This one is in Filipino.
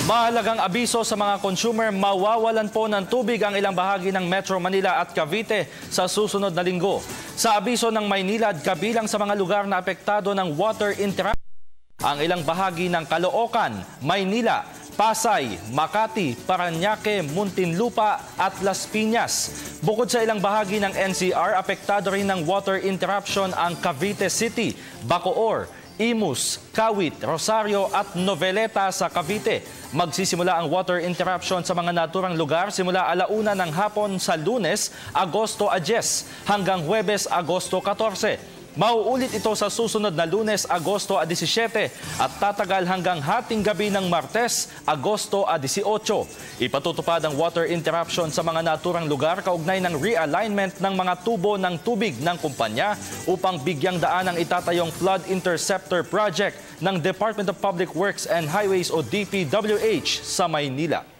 Mahalagang abiso sa mga consumer, mawawalan po ng tubig ang ilang bahagi ng Metro Manila at Cavite sa susunod na linggo. Sa abiso ng Maynilad, kabilang sa mga lugar na apektado ng water interruption, ang ilang bahagi ng Caloocan, Maynila, Pasay, Makati, Parañaque, Muntinlupa at Las Piñas. Bukod sa ilang bahagi ng NCR, apektado rin ng water interruption ang Cavite City, Bacoor, Imus, Kawit, Rosario at Noveleta sa Cavite. Magsisimula ang water interruption sa mga naturang lugar simula 1:00 ng hapon sa Lunes, Agosto 10 hanggang Huwebes, Agosto 14. Mauulit ito sa susunod na Lunes, Agosto 17 at tatagal hanggang hating gabi ng Martes, Agosto 18. Ipatutupad ang water interruption sa mga naturang lugar kaugnay ng realignment ng mga tubo ng tubig ng kumpanya upang bigyang daan ang itatayong Flood Interceptor Project ng Department of Public Works and Highways o DPWH sa Maynila.